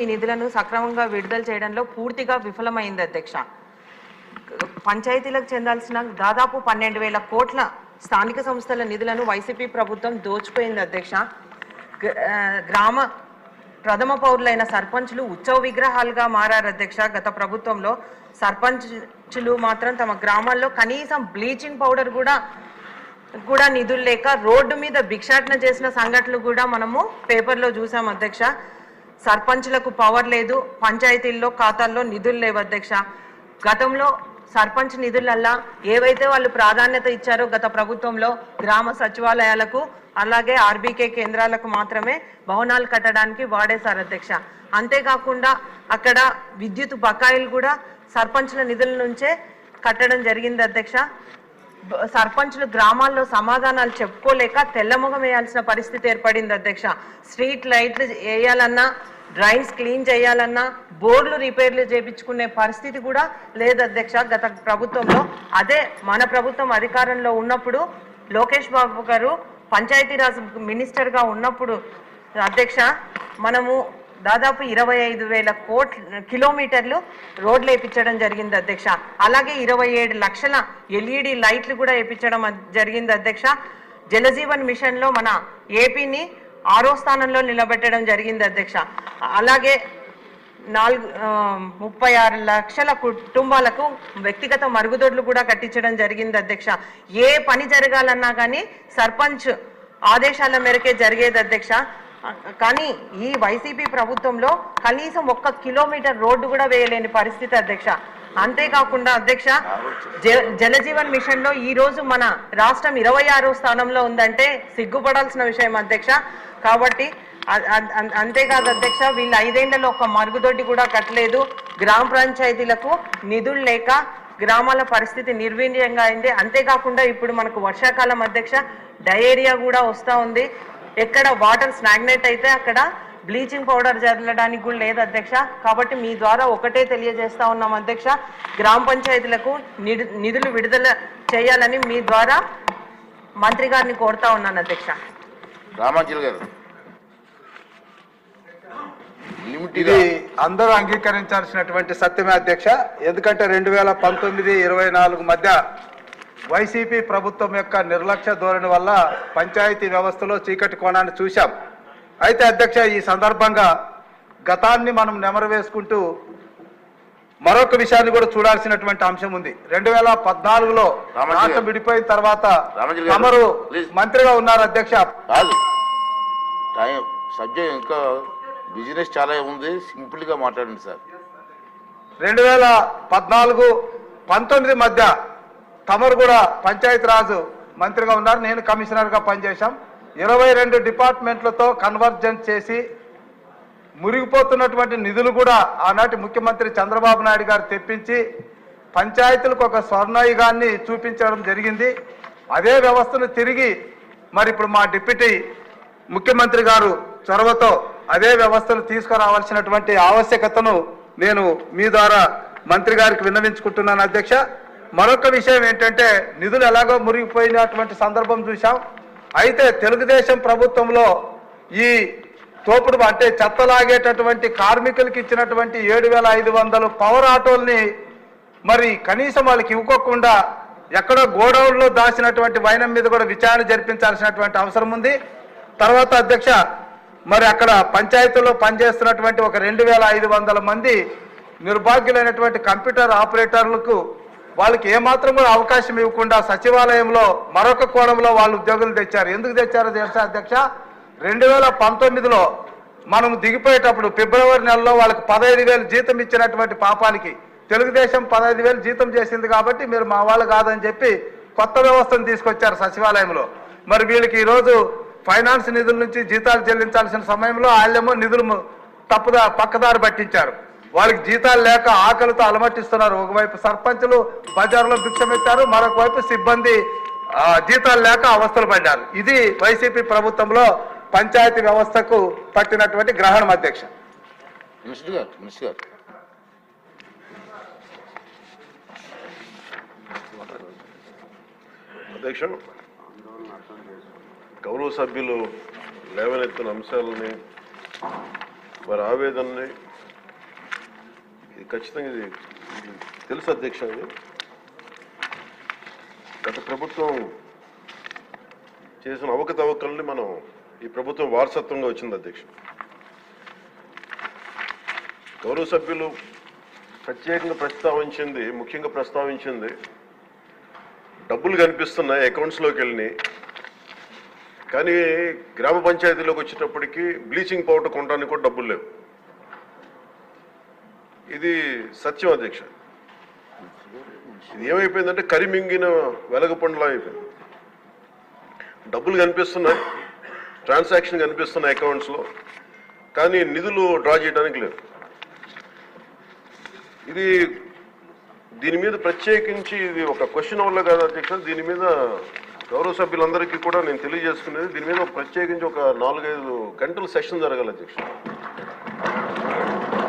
ఈ నిధులను సక్రమంగా విడుదల చేయడంలో పూర్తిగా విఫలమైంది అధ్యక్ష. పంచాయతీలకు చెందాల్సిన దాదాపు 12,000 కోట్ల స్థానిక సంస్థల నిధులను వైసీపీ ప్రభుత్వం దోచుకుపోయింది అధ్యక్ష. గ్రామ ప్రథమ పౌరులైన సర్పంచులు ఉత్సవ విగ్రహాలుగా మారారు అధ్యక్ష. గత ప్రభుత్వంలో సర్పంచులు మాత్రం తమ గ్రామాల్లో కనీసం బ్లీచింగ్ పౌడర్ కూడా నిధులు లేక రోడ్డు మీద భిక్షాటన చేసిన సంఘటనలు కూడా మనము పేపర్లో చూసాం అధ్యక్ష. సర్పంచులకు పవర్ లేదు, పంచాయతీల్లో ఖాతాల్లో నిధులు లేవు అధ్యక్ష. గతంలో సర్పంచ్ నిధులల్లా ఏవైతే వాళ్ళు ప్రాధాన్యత ఇచ్చారో గత ప్రభుత్వంలో గ్రామ సచివాలయాలకు అలాగే ఆర్బీకే కేంద్రాలకు మాత్రమే భవనాలు కట్టడానికి వాడేశారు అధ్యక్ష. అంతేకాకుండా అక్కడ విద్యుత్ బకాయిలు కూడా సర్పంచుల నిధుల నుంచే కట్టడం జరిగింది అధ్యక్ష. సర్పంచులు గ్రామాల్లో సమాధానాలు చెప్పుకోలేక తెల్లముఖం వేయాల్సిన పరిస్థితి ఏర్పడింది అధ్యక్ష. స్ట్రీట్ లైట్లు వేయాలన్నా, డ్రైన్స్ క్లీన్ చేయాలన్నా, బోర్లు రిపేర్లు చేయించుకునే పరిస్థితి కూడా లేదు అధ్యక్ష గత ప్రభుత్వంలో. అదే మన ప్రభుత్వం అధికారంలో ఉన్నప్పుడు లోకేష్ బాబు గారు పంచాయతీరాజ్ మినిస్టర్గా ఉన్నప్పుడు అధ్యక్ష మనము దాదాపు 25,000 కిలోమీటర్లు రోడ్లు వేయించడం జరిగింది అధ్యక్ష. అలాగే 27 లక్షల ఎల్ఈడి లైట్లు కూడా వేయించడం జరిగింది అధ్యక్ష. జలజీవన్ మిషన్లో మన ఏపీని 6వ స్థానంలో నిలబెట్టడం జరిగింది అధ్యక్ష. అలాగే 36 లక్షల కుటుంబాలకు వ్యక్తిగత మరుగుదొడ్లు కూడా కట్టించడం జరిగింది అధ్యక్ష. ఏ పని జరగాలన్నా కానీ సర్పంచ్ ఆదేశాల మేరకే జరిగేది అధ్యక్ష. కానీ ఈ వైసీపీ ప్రభుత్వంలో కనీసం 1 కిలోమీటర్ రోడ్డు కూడా వేయలేని పరిస్థితి అధ్యక్ష. అంతేకాకుండా అధ్యక్ష జలజీవన్ మిషన్ లో ఈ రోజు మన రాష్ట్రం 26వ స్థానంలో ఉందంటే సిగ్గుపడాల్సిన విషయం అధ్యక్ష. కాబట్టి అంతేకాదు అధ్యక్ష వీళ్ళు 5 ఏళ్లలో 1 మరుగుదొడ్డి కూడా కట్టలేదు. గ్రామ పంచాయతీలకు నిధులు లేక గ్రామాల పరిస్థితి నిర్వీర్యంగా అయింది. అంతేకాకుండా ఇప్పుడు మనకు వర్షాకాలం అధ్యక్ష, డయేరియా కూడా వస్తూ ఉంది. ఎక్కడ వాటర్ స్నాగ్నేట్ అయితే అక్కడ బ్లీచింగ్ పౌడర్ జల్లడానికి కూడా లేదు అధ్యక్ష. కాబట్టి మీ ద్వారా ఒకటే తెలియజేస్తా ఉన్నాం అధ్యక్ష, గ్రామ పంచాయతీలకు నిధులు విడుదల చేయాలని మీ ద్వారా మంత్రి గారిని కోరుతా ఉన్నాను అధ్యక్ష. రామాంజలి గారు, ఇది అందరూ అంగీకరించాల్సినటువంటి సత్యమే అధ్యక్ష. ఎందుకంటే 2019-24 మధ్య వైసీపీ ప్రభుత్వం యొక్క నిర్లక్ష్య ధోరణి వల్ల పంచాయతీ వ్యవస్థలో చీకటి కోణాన్ని చూశాం. అయితే అధ్యక్ష ఈ సందర్భంగా గతాన్ని మనం నెమరు వేసుకుంటూ మరొక విషయాన్ని కూడా చూడాల్సినటువంటి అంశం ఉంది. 2014లో రాష్ట్రం విడిపోయిన తర్వాత తమరు మంత్రిగా ఉన్నారు అధ్యక్ష. సబ్జెక్ట్ ఇంకా బిజినెస్ చాలా ఉంది, సింపుల్ గా మాట్లాడండి సార్. 2014-19 మధ్య తమరు కూడా పంచాయతీరాజ్ మంత్రిగా ఉన్నారు, నేను కమిషనర్గా పనిచేశాం. 22 డిపార్ట్మెంట్లతో కన్వర్జెన్స్ చేసి మురిగిపోతున్నటువంటి నిధులు కూడా ఆనాటి ముఖ్యమంత్రి చంద్రబాబు నాయుడు గారు తెప్పించి పంచాయతీలకు ఒక స్వర్ణయుగాన్ని చూపించడం జరిగింది. అదే వ్యవస్థను తిరిగి మరి ఇప్పుడు మా డిప్యూటీ ముఖ్యమంత్రి గారు చొరవతో అదే వ్యవస్థను తీసుకురావాల్సినటువంటి ఆవశ్యకతను నేను మీ ద్వారా మంత్రి గారికి విన్నవించుకుంటున్నాను అధ్యక్ష. మరొక విషయం ఏంటంటే నిధులు ఎలాగో మురిగిపోయినటువంటి సందర్భం చూసాం. అయితే తెలుగుదేశం ప్రభుత్వంలో ఈ తోపుడు అంటే చెత్తలాగేటటువంటి కార్మికులకి ఇచ్చినటువంటి 7,500 పవర్ ఆటోల్ని మరి కనీసం వాళ్ళకి ఇవ్వకోకుండా ఎక్కడో గోడౌన్లో దాచినటువంటి వైనం మీద కూడా విచారణ జరిపించాల్సినటువంటి అవసరం ఉంది. తర్వాత అధ్యక్ష మరి అక్కడ పంచాయతీలో పనిచేస్తున్నటువంటి ఒక 2,500 మంది నిర్భాగ్యులైనటువంటి కంప్యూటర్ ఆపరేటర్లకు వాళ్ళకి ఏమాత్రం కూడా అవకాశం ఇవ్వకుండా సచివాలయంలో మరొక కోణంలో వాళ్ళు ఉద్యోగులు తెచ్చారు. ఎందుకు తెచ్చారో తెలుసా అధ్యక్ష, 2019లో మనం దిగిపోయేటప్పుడు ఫిబ్రవరి నెలలో వాళ్ళకి 15,000 జీతం ఇచ్చినటువంటి పాపానికి తెలుగుదేశం 15,000 జీతం చేసింది కాబట్టి మీరు మా వాళ్ళు కాదని చెప్పి కొత్త వ్యవస్థను తీసుకొచ్చారు సచివాలయంలో. మరి వీళ్ళకి ఈరోజు ఫైనాన్స్ నిధుల నుంచి జీతాలు చెల్లించాల్సిన సమయంలో వాళ్ళేమో నిధులు పక్కదారి పట్టించారు. వాళ్ళకి జీతాలు లేక ఆకలితో అలమటిస్తున్నారు. ఒకవైపు సర్పంచులు బజార్లో భిక్షమెత్తారు, మరొక వైపు సిబ్బంది జీతాలు లేక అవస్థలు పడ్డారు. ఇది వైసీపీ ప్రభుత్వంలో పంచాయతీ వ్యవస్థకు పట్టినటువంటి గ్రహణం అధ్యక్ష. అధ్యక్ష, గౌరవ సభ్యులు లేవనెత్తిన అంశాలని వారి ఆవేదనని ఇది ఖచ్చితంగా ఇది తెలుసు అధ్యక్ష. ఇది గత ప్రభుత్వం చేసిన అవకతవకల్ని మనం ఈ ప్రభుత్వం వారసత్వంగా వచ్చింది అధ్యక్ష. గౌరవ సభ్యులు ప్రత్యేకంగా ముఖ్యంగా ప్రస్తావించింది డబ్బులు కనిపిస్తున్నాయి అకౌంట్స్లోకి వెళ్ళినాయి, కానీ గ్రామ పంచాయతీలోకి వచ్చేటప్పటికి బ్లీచింగ్ పౌడర్ కొనడానికి కూడా డబ్బులు లేవు. ఇది సత్యం అధ్యక్ష. ఇది ఏమైపోయిందంటే కరిమింగిన వెలగపండులా అయిపోయింది. డబ్బులు కనిపిస్తున్నాయి, ట్రాన్సాక్షన్ కనిపిస్తున్నాయి అకౌంట్స్లో, కానీ నిధులు డ్రా చేయడానికి లేవు. దీని మీద ప్రత్యేకించి ఇది ఒక క్వశ్చన్ వల్ల కాదు అధ్యక్ష. దీని మీద గౌరవ సభ్యులందరికీ కూడా నేను తెలియజేసుకునేది, దీని మీద ప్రత్యేకించి ఒక 4-5 గంటల సెషన్ జరగాలి అధ్యక్ష.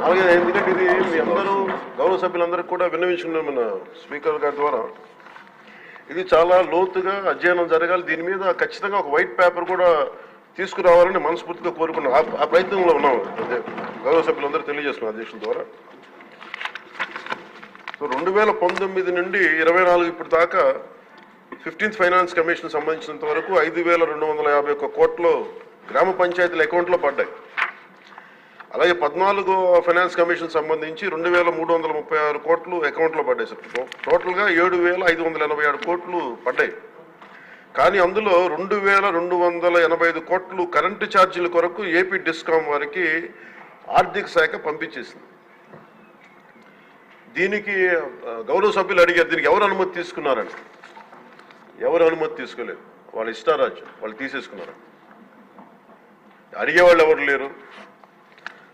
అలాగే ఎందుకంటే ఇది మీ అందరూ గౌరవ సభ్యులందరికీ కూడా విన్నవించుకున్నాం మన స్పీకర్ గారి ద్వారా. ఇది చాలా లోతుగా అధ్యయనం జరగాలి. దీని మీద ఖచ్చితంగా ఒక వైట్ పేపర్ కూడా తీసుకురావాలని మనస్ఫూర్తిగా కోరుకున్నాం. ఆ ప్రయత్నంలో ఉన్నాం గౌరవ సభ్యులందరూ తెలియజేస్తున్నాం అధ్యక్షుల ద్వారా. సో 2019 నుండి 24 ఇప్పుడు దాకా 15th ఫైనాన్స్ కమిషన్ సంబంధించినంత వరకు 5,251 కోట్లు గ్రామ పంచాయతీల అకౌంట్లో పడ్డాయి. అలాగే 14వ ఫైనాన్స్ కమిషన్ సంబంధించి 2,336 కోట్లు అకౌంట్లో పడ్డాయి సార్. టోటల్గా 7,587 కోట్లు పడ్డాయి. కానీ అందులో 2,285 కోట్లు కరెంటు ఛార్జీల కొరకు ఏపీ డిస్కామ్ వారికి ఆర్థిక శాఖ పంపించేసింది. దీనికి గౌరవ సభ్యులు అడిగారు, దీనికి ఎవరు అనుమతి తీసుకున్నారని. ఎవరు అనుమతి తీసుకోలేదు, వాళ్ళ ఇష్టారాజ్యం, వాళ్ళు తీసేసుకున్నారు. అడిగేవాళ్ళు ఎవరు లేరు,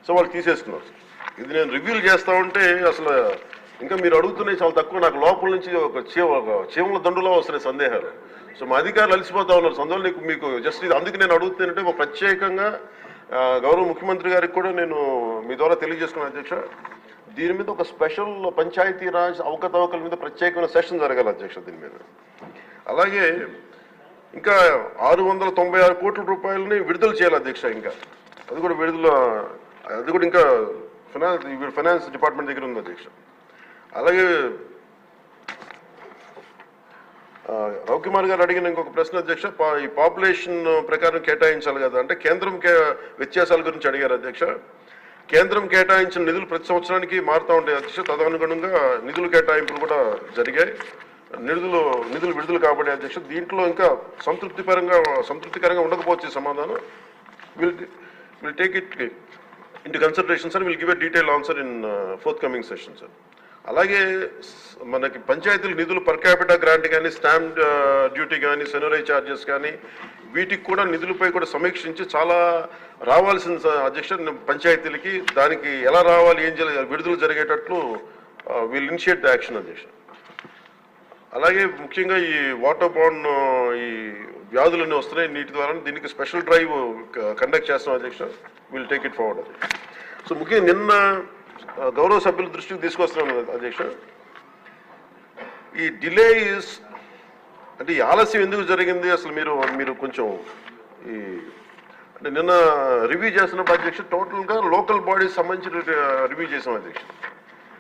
సో వాళ్ళు తీసేసుకున్నారు. ఇది నేను రివ్యూలు చేస్తా ఉంటే అసలు ఇంకా మీరు అడుగుతున్నాయి చాలా తక్కువ. నాకు లోపల నుంచి ఒక చీమల దండులో వస్తున్నాయి సందేహాలు. సో మా అధికారులు అలసిపోతా ఉన్నారు సందులో. మీకు జస్ట్ ఇది అందుకు నేను అడుగుతానంటే ఒక ప్రత్యేకంగా గౌరవ ముఖ్యమంత్రి గారికి కూడా నేను మీ ద్వారా తెలియజేసుకున్నాను అధ్యక్ష. దీని మీద ఒక స్పెషల్ పంచాయతీరాజ్ అవకతవకల మీద ప్రత్యేకమైన సెషన్ జరగాలి అధ్యక్ష దీని మీద. అలాగే ఇంకా 696 కోట్ల రూపాయలని విడుదల చేయాలి అధ్యక్ష. ఇంకా అది కూడా ఇంకా ఫైనాన్స్ డిపార్ట్మెంట్ దగ్గర ఉంది అధ్యక్ష. అలాగే రవికుమార్ గారు అడిగిన ఇంకొక ప్రశ్న అధ్యక్ష, ఈ పాపులేషన్ ప్రకారం కేటాయించాలి కదా అంటే కేంద్రం వ్యత్యాసాల గురించి అడిగారు అధ్యక్ష. కేంద్రం కేటాయించిన నిధులు ప్రతి సంవత్సరానికి మారుతూ ఉంటాయి అధ్యక్ష. తదనుగుణంగా నిధులు కేటాయింపులు కూడా జరిగాయి. నిధులు విడుదల కాబట్టి అధ్యక్ష దీంట్లో ఇంకా సంతృప్తికరంగా ఉండకపోవచ్చు సమాధానం. Will take it into consideration sir. Will give a detail answer in fourth coming session sir. అలాగే మనకి పంచాయతీల నిధులు పర్ క్యాపిటా గ్రాంట్ కానీ, స్టాంప్ డ్యూటీ కానీ, సెనరై ఛార్జెస్ కానీ, వీటికి కూడా నిధులపై కూడా సమీక్షించి చాలా రావాల్సిన అధ్యక్ష పంచాయతీలకి దానికి ఎలా రావాలి, ఏం చేయాలి, విడుదల జరిగేటట్లు విల్ ఇనిషియేట్ ద యాక్షన్ అధ్యక్ష. అలాగే ముఖ్యంగా ఈ వాటర్ బాండ్ ఈ వ్యాధులన్నీ వస్తున్నాయి నీటి ద్వారా, దీనికి స్పెషల్ డ్రైవ్ కండక్ట్ చేస్తాం అధ్యక్ష. విల్ టేక్ ఇట్ ఫార్వర్డ్ అధ్యక్ష. సో ముఖ్యంగా నిన్న గౌరవ సభ్యుల దృష్టికి తీసుకొస్తున్నాను అధ్యక్ష. ఈ డిలే అంటే ఈ ఆలస్యం ఎందుకు జరిగింది అసలు మీరు కొంచెం అంటే నిన్న రివ్యూ చేస్తున్నప్పుడు అధ్యక్ష టోటల్గా లోకల్ బాడీస్ సంబంధించి రివ్యూ చేసాం అధ్యక్ష.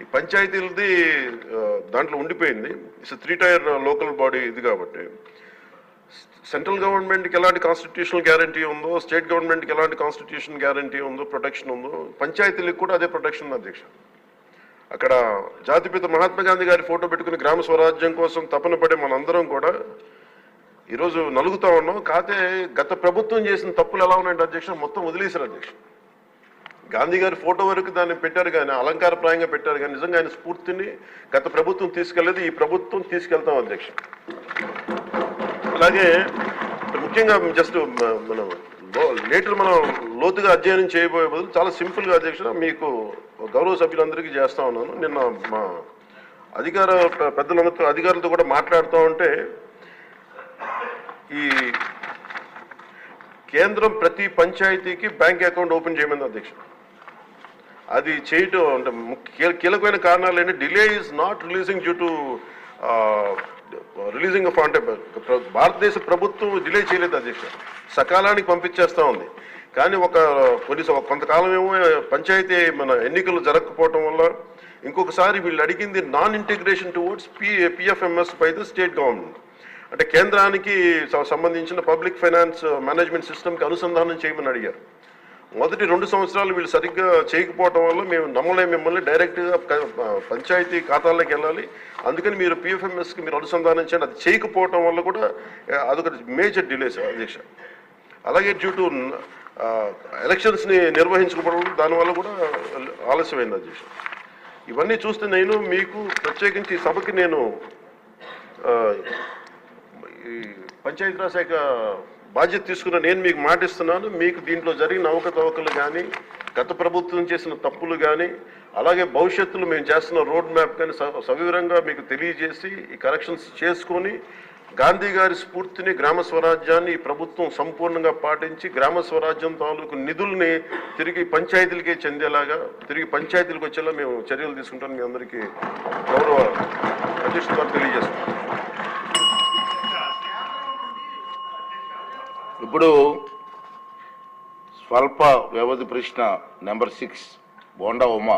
ఈ పంచాయతీలది దాంట్లో ఉండిపోయింది. ఇట్స్ 3 tier లోకల్ బాడీ ఇది కాబట్టి సెంట్రల్ గవర్నమెంట్కి ఎలాంటి కాన్స్టిట్యూషనల్ గ్యారంటీ ఉందో, స్టేట్ గవర్నమెంట్కి ఎలాంటి కాన్స్టిట్యూషన్ గ్యారంటీ ఉందో, ప్రొటెక్షన్ ఉందో, పంచాయతీలకు కూడా అదే ప్రొటెక్షన్ ఉంది అధ్యక్ష. అక్కడ జాతిపిత మహాత్మా గాంధీ గారి ఫోటో పెట్టుకుని గ్రామ స్వరాజ్యం కోసం తపన పడే మనందరం కూడా ఈరోజు నలుగుతూ ఉన్నాం. కాకపోతే గత ప్రభుత్వం చేసిన తప్పులు ఎలా ఉన్నాయంటే అధ్యక్ష మొత్తం వదిలేశారు అధ్యక్ష. గాంధీ గారి ఫోటో వరకు దాన్ని పెట్టారు కానీ, అలంకారప్రాయంగా పెట్టారు కానీ నిజంగా ఆయన స్ఫూర్తిని గత ప్రభుత్వం తీసుకెళ్లేదు, ఈ ప్రభుత్వం తీసుకెళ్తాం అధ్యక్ష. అలాగే ముఖ్యంగా జస్ట్ మనం మనం లోతుగా అధ్యయనం చేయబోయే బదులు చాలా సింపుల్గా అధ్యక్ష మీకు గౌరవ సభ్యులందరికీ చేస్తా ఉన్నాను. నిన్న మా అధికారులతో కూడా మాట్లాడుతూ ఉంటే ఈ కేంద్రం ప్రతి పంచాయతీకి బ్యాంక్ అకౌంట్ ఓపెన్ చేయమంది అధ్యక్ష. అది చేయటం అంటే కీలకమైన కారణాలు ఏంటి, delay is not releasing due to releasing of అంటే భారతదేశ ప్రభుత్వం డిలే చేయలేదు అధ్యక్ష, సకాలానికి పంపించేస్తూ ఉంది. కానీ కొంతకాలం ఏమో పంచాయతీ మన ఎన్నికలు జరగకపోవటం వల్ల ఇంకొకసారి వీళ్ళు అడిగింది non integration towards PFMS by the state government. అంటే కేంద్రానికి సంబంధించిన పబ్లిక్ ఫైనాన్స్ మేనేజ్మెంట్ సిస్టమ్కి అనుసంధానం చేయమని అడిగారు. మొదటి 2 సంవత్సరాలు వీళ్ళు సరిగ్గా చేయకపోవటం వల్ల మేము మిమ్మల్ని డైరెక్ట్గా పంచాయతీ ఖాతాల్లోకి వెళ్ళాలి, అందుకని మీరు పిఎఫ్ఎంఎస్కి మీరు అనుసంధానం చేయండి. అది చేయకపోవటం వల్ల కూడా అదొక మేజర్ డిలేస్ అధ్యక్ష. అలాగే డ్యూ టు ఎలక్షన్స్ని నిర్వహించుకోవడం దానివల్ల కూడా ఆలస్యమైంది అధ్యక్ష. ఇవన్నీ చూస్తే నేను మీకు ప్రత్యేకించి సభకి నేను ఈ పంచాయతీరాజ్ శాఖ బాధ్యత తీసుకున్న నేను మీకు మాటిస్తున్నాను, మీకు దీంట్లో జరిగిన అవకతవకలు కానీ గత ప్రభుత్వం చేసిన తప్పులు కానీ అలాగే భవిష్యత్తులో మేము చేస్తున్న రోడ్ మ్యాప్ కానీ సవివరంగా మీకు తెలియజేసి ఈ కరెక్షన్స్ చేసుకొని గాంధీ గారి స్ఫూర్తిని గ్రామ స్వరాజ్యాన్ని ఈ ప్రభుత్వం సంపూర్ణంగా పాటించి గ్రామ స్వరాజ్యం తాలూకు నిధుల్ని తిరిగి పంచాయతీలకే చెందేలాగా తిరిగి పంచాయతీలకు వచ్చేలా మేము చర్యలు తీసుకుంటాం. మీ అందరికీ గౌరవ అధ్యక్షుల ద్వారా తెలియజేస్తున్నాం. ఇప్పుడు స్వల్ప వ్యవధి ప్రశ్న నెంబర్ 6 బోండా ఉమా.